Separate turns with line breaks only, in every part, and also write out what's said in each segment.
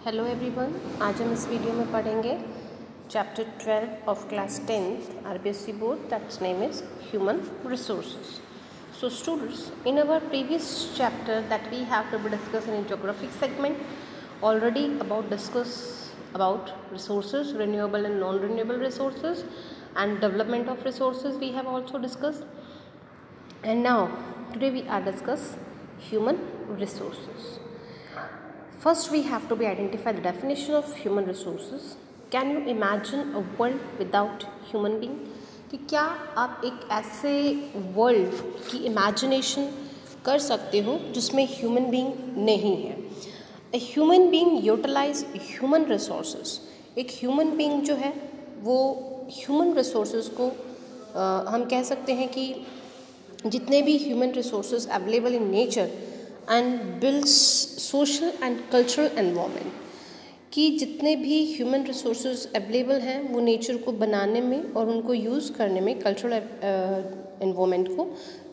Hello everyone, आज हम इस वीडियो में पढ़ेंगे chapter 12 of class 10th RBSE board that's name is human resources. So students, in our previous chapter that we have to be discussing in geographic segment already discuss about resources, renewable and non-renewable resources, and development of resources we have also discussed. And now today we are discuss human resources. First we have to be identify the definition of human resources. Can you imagine a world without human being? कि क्या आप एक ऐसे world की imagination कर सकते हो जिसमें ह्यूमन बीइंग नहीं है? A human being utilize human resources. एक ह्यूमन बीइंग जो है वो ह्यूमन रिसोर्सेज को हम कह सकते हैं कि जितने भी human resources available in nature and builds social and cultural environment, कि जितने भी ह्यूमन रिसोर्सेज अवेलेबल हैं वो नेचर को बनाने में और उनको यूज़ करने में कल्चरल एनवायरनमेंट को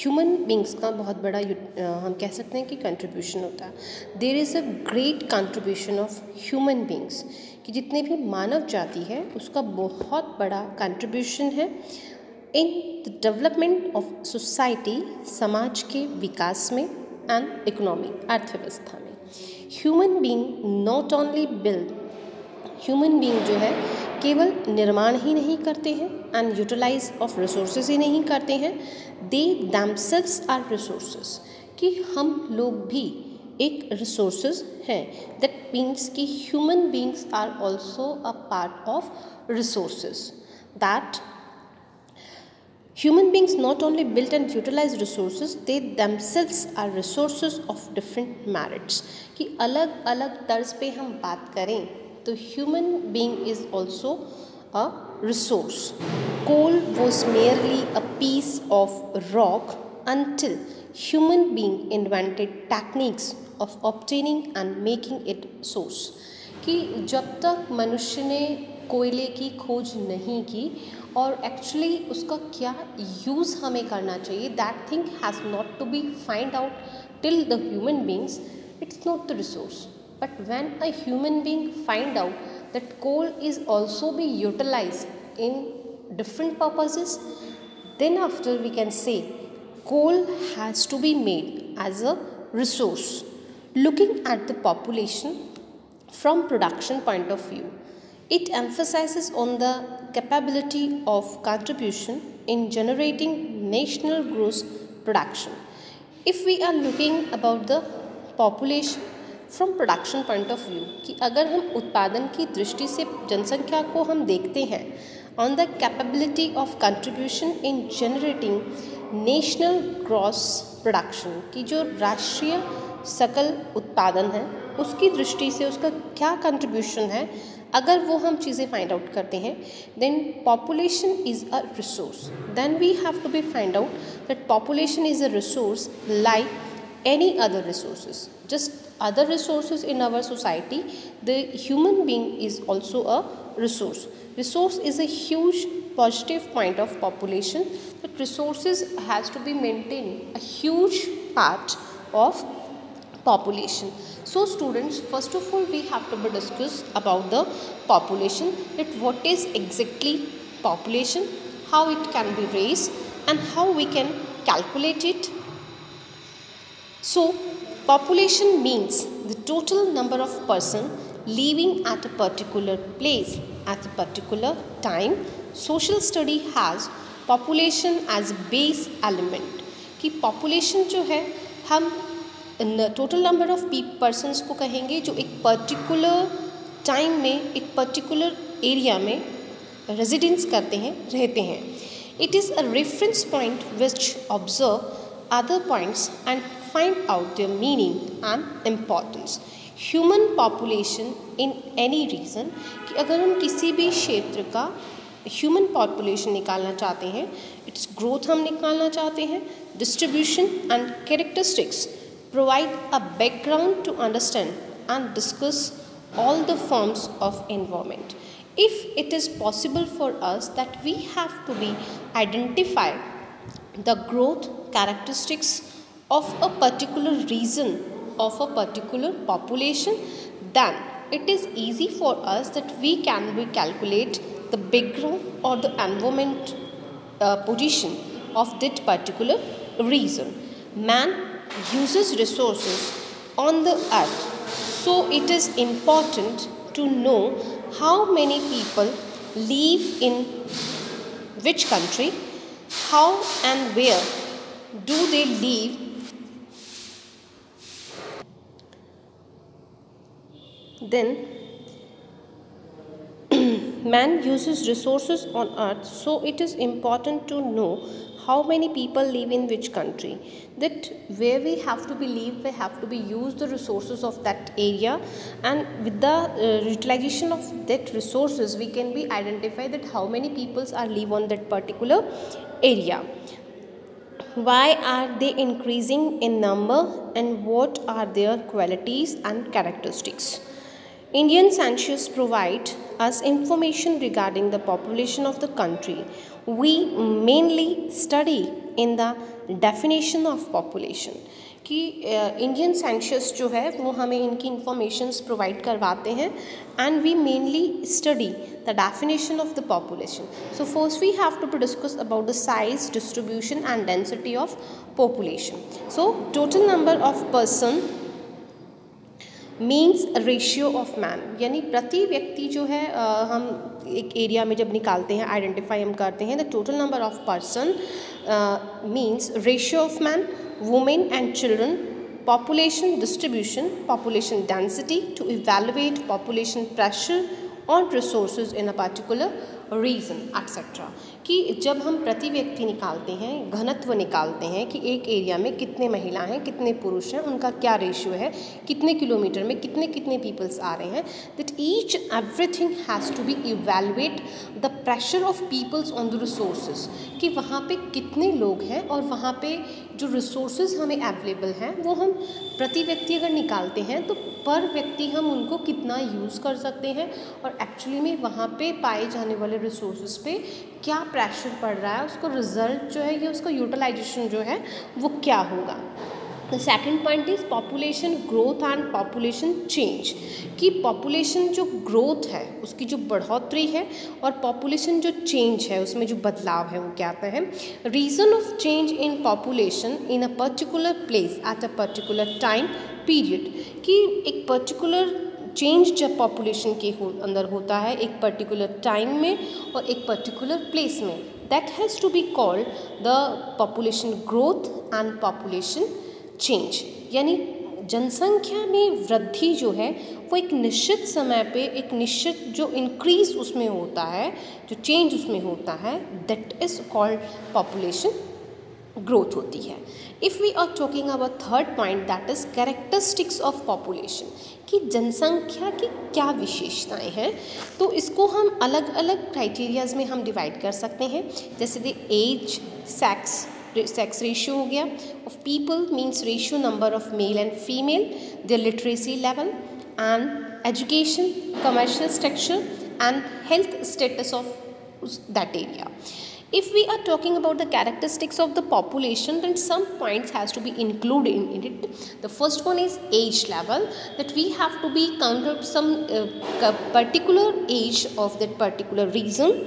ह्यूमन बींग्स का बहुत बड़ा हम कह सकते हैं कि कंट्रीब्यूशन होता है. There is a great contribution of human beings, कि जितने भी मानव जाति है उसका बहुत बड़ा कंट्रीब्यूशन है in the development of society, समाज के विकास में एंड इकोनॉमी, अर्थव्यवस्था में. Human being not only build, human being जो है केवल निर्माण ही नहीं करते हैं एंड यूटिलाइज ऑफ रिसोर्सेज ही नहीं करते हैं, दे देमसेल्व्स आर रिसोर्सेज, कि हम लोग भी एक रिसोर्सेज हैं. दैट मीन्स कि human beings are also a part of resources. That human beings not only build and utilize resources, they themselves are resources of different merits. कि अलग अलग तर्ज पे हम बात करें तो human being is also a resource. Coal was merely a piece of rock until human being invented techniques of obtaining and making it source. कि जब तक मनुष्य ने कोयले की खोज नहीं की और एक्चुअली उसका क्या यूज़ हमें करना चाहिए, that thing has not to be find out till the human beings, it's not the resource. But when a human being find out that coal is also be utilize in different purposes, then after we can say coal has to be made as a resource. Looking at the population from production point of view, it emphasizes on the capability of contribution in generating national gross production. If we are looking about the population from production point of view, कि अगर हम उत्पादन की दृष्टि से जनसंख्या को हम देखते हैं, on the capability of contribution in generating national gross production, कि जो राष्ट्रीय सकल उत्पादन है उसकी दृष्टि से उसका क्या कंट्रीब्यूशन है, अगर वो हम चीज़ें फाइंड आउट करते हैं, then population is a resource. Then we have to be find out that population is a resource like any other resources, just other resources in our society. The human being is also a resource. Resource is a huge positive point of population, that resources has to be maintained a huge part of population. So students, first of all we have to be discuss about the population, that what is exactly population, how it can be raised and how we can calculate it. So population means the total number of person living at a particular place at a particular time. Social study has population as base element, कि population जो है हम total number of persons को कहेंगे जो एक particular time में एक पर्टिकुलर एरिया में रेजिडेंस करते हैं, रहते हैं. It is a reference point which observe other points and find out their meaning and importance. Human population in any region, कि अगर हम किसी भी क्षेत्र का ह्यूमन पॉपुलेशन निकालना चाहते हैं, इट्स ग्रोथ हम निकालना चाहते हैं, distribution and characteristics provide a background to understand and discuss all the forms of environment. If it is possible for us that we have to be identify the growth characteristics of a particular region, of a particular population, then it is easy for us that we can calculate the background or the environment position of that particular region. Man uses resources on the earth, so it is important to know how many people live in which country, how and where do they live. Then man uses resources on earth, so it is important to know how many people live in which country, that where we have to be live, we have to be use the resources of that area, and with the utilization of that resources we can be identify that how many peoples are live on that particular area. Why are they increasing in number and what are their qualities and characteristics? Indian census provide us information regarding the population of the country. We mainly study in the definition of population कि Indian census जो है वो हमें इनकी informations provide करवाते हैं, and we mainly study the definition of the population. So first we have to discuss about the size, distribution and density of population. So total number of person means ratio of man, यानी प्रति व्यक्ति जो है हम एक area में जब निकालते हैं, आइडेंटिफाई हम करते हैं, the total number of person means ratio of man, women and children, population distribution, population density, to evaluate population pressure on resources in a particular region, etc. कि जब हम प्रति व्यक्ति निकालते हैं, घनत्व निकालते हैं कि एक एरिया में कितने महिला हैं, कितने पुरुष हैं, उनका क्या रेशियो है, कितने किलोमीटर में कितने कितने पीपल्स आ रहे हैं, that each everything has to be evaluate the pressure of peoples on the resources, कि वहाँ पे कितने लोग हैं और वहाँ पे जो रिसोर्सेज हमें अवेलेबल हैं वो हम प्रति व्यक्ति अगर निकालते हैं तो पर व्यक्ति हम उनको कितना यूज़ कर सकते हैं, और एक्चुअली में वहाँ पे पाए जाने वाले रिसोर्सेज पे क्या प्रेशर पड़ रहा है, उसका रिजल्ट जो है या उसका यूटिलाइजेशन जो है वो क्या होगा. The second point is population growth and population change, कि पॉपुलेशन जो ग्रोथ है उसकी जो बढ़ोतरी है और पॉपुलेशन जो चेंज है उसमें जो बदलाव है वो क्या आता है. Reason of change in population in a particular place at a particular time period, कि एक पर्टिकुलर चेंज जब पॉपुलेशन के अंदर होता है एक पर्टिकुलर टाइम में और एक पर्टिकुलर प्लेस में, that has to be called the population growth and population change. यानी जनसंख्या में वृद्धि जो है वो एक निश्चित समय पे एक निश्चित जो इंक्रीज उसमें होता है, जो चेंज उसमें होता है, that is called population growth होती है. If we are talking about third point, that is characteristics of population, कि जनसंख्या की क्या विशेषताएं हैं, तो इसको हम अलग अलग क्राइटेरियाज में हम डिवाइड कर सकते हैं. जैसे द एज, सेक्स रेशियो हो गया, of people means ratio number of male and female, their literacy level and education, commercial structure and health status of that area. If we are talking about the characteristics of the population, then some points has to be included in it. The first one is age level, that we have to be counted some particular age of that particular region.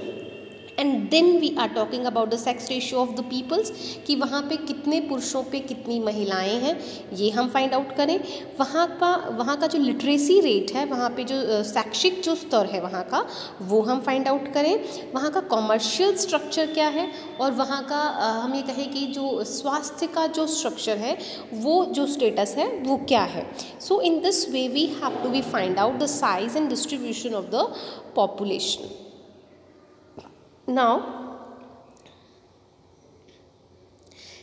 And then we are talking about the sex ratio of the peoples, कि वहाँ पे कितने पुरुषों पे कितनी महिलाएं हैं ये हम फाइंड आउट करें. वहाँ का जो लिटरेसी रेट है, वहाँ पे जो शैक्षिक जो स्तर है वहाँ का, वो हम फाइंड आउट करें. वहाँ का कॉमर्शियल स्ट्रक्चर क्या है, और वहाँ का हम ये कहें कि जो स्वास्थ्य का जो स्ट्रक्चर है, वो जो स्टेटस है वो क्या है. So in this way we have to be find out the size and distribution of the population. Now,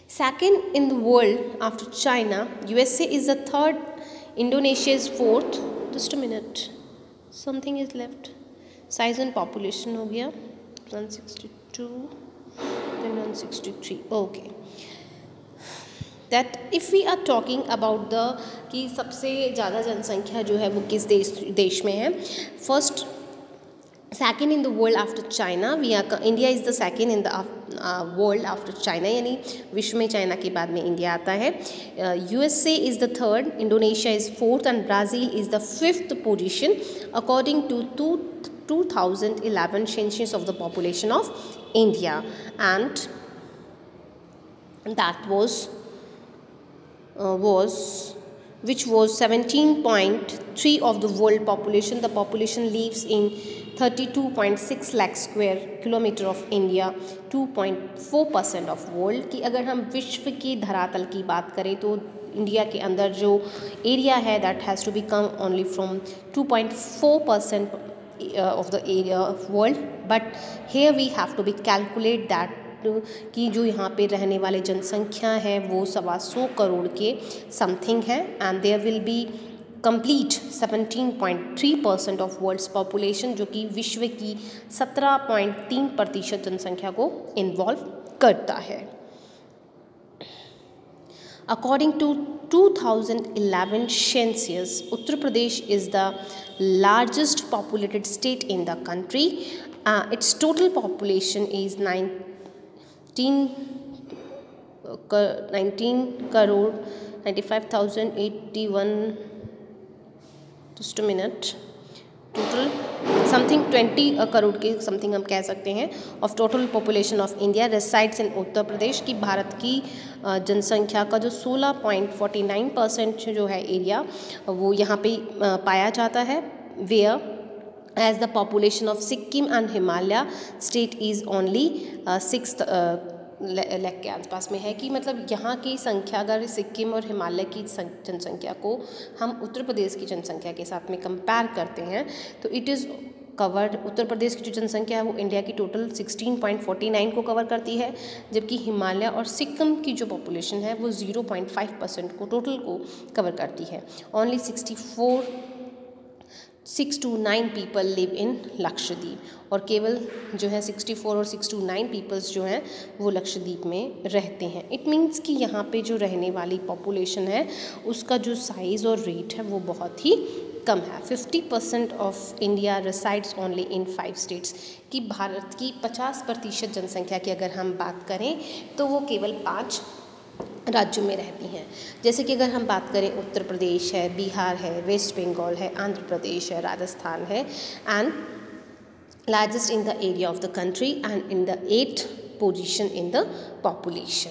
second in the world after China, USA is the third, Indonesia is fourth. Just a minute, something is left. Size and population हो गया 162, then 163. Okay. That if we are talking about the कि सबसे ज़्यादा जनसंख्या जो है वो किस देश में है. First second in the world after China, India is the second in the world after China, यानी विश्व में चाइना के बाद में इंडिया आता है. USA is the third, Indonesia is fourth and Brazil is the fifth position according to 2011 census of the population of India, and that was which was 17.3 of the world population. The population lives in 32.6 lakh square kilometer of India, 2.4% of world. कि अगर हम विश्व की धरातल की बात करें तो इंडिया के अंदर जो एरिया है that has to be come only from 2.4% of the area of world, but here we have to be calculate that कि जो यहाँ पे रहने वाले जनसंख्या है वो 125 करोड़ के समथिंग है, and there will be complete 17.3% of world's population, जो कि विश्व की 17.3% जनसंख्या को इन्वॉल्व करता है. According to 2011 census, Uttar Pradesh is the largest populated state in the country. Its total population is 19 crore 95,081. Just a minute. Total something 20 crore के something हम कह सकते हैं of total population of India resides in Uttar Pradesh. की भारत की जनसंख्या का जो 16.49% जो है एरिया वो यहाँ पे पाया जाता है. Whereas the population of Sikkim and Himalaya state is only 6 lakh के आसपास में है. कि मतलब यहाँ की संख्या अगर सिक्किम और हिमालय की जनसंख्या को हम उत्तर प्रदेश की जनसंख्या के साथ में कंपेयर करते हैं तो इट इज़ कवर्ड. उत्तर प्रदेश की जो जनसंख्या है वो इंडिया की टोटल 16.49 को कवर करती है, जबकि हिमालय और सिक्किम की जो पॉपुलेशन है वो 0.5% को टोटल को कवर करती है. Only 6 to 9 people live in Lakshadweep, और केवल जो है 64 और 6 to 9 पीपल्स जो हैं वो लक्षद्वीप में रहते हैं. इट मीन्स कि यहाँ पे जो रहने वाली पॉपुलेशन है उसका जो साइज़ और रेट है वो बहुत ही कम है. 50% of India resides only in 5 states. कि भारत की 50% जनसंख्या की अगर हम बात करें तो वो केवल 5 राज्यों में रहती हैं. जैसे कि अगर हम बात करें उत्तर प्रदेश है, बिहार है, वेस्ट बंगाल है, आंध्र प्रदेश है, राजस्थान है, and largest in the area of the country and in the 8th position in the population.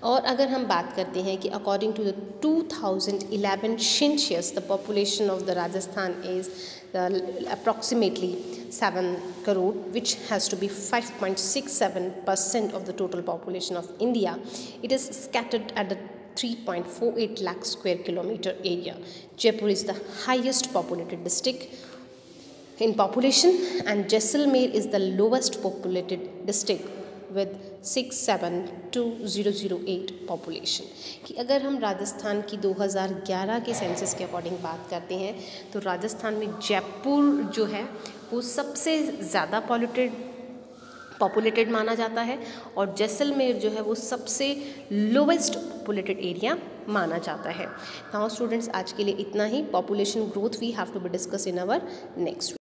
और अगर हम बात करते हैं कि according to the 2011 census the population of the Rajasthan is approximately 7 crore, which has to be 5.67% of the total population of India. It is scattered at the 3.48 lakh square kilometer area. Jaipur is the highest populated district in population, and Jaisalmer is the lowest populated district with 672,008 population. कि अगर हम राजस्थान की 2011 के census के according बात करते हैं तो राजस्थान में जयपुर जो है वो सबसे ज़्यादा पॉपुलेटेड माना जाता है, और जैसलमेर जो है वो सबसे लोवेस्ट पॉपुलेटेड एरिया माना जाता है. नाउ स्टूडेंट्स, आज के लिए इतना ही. Population growth we have to be discuss in our next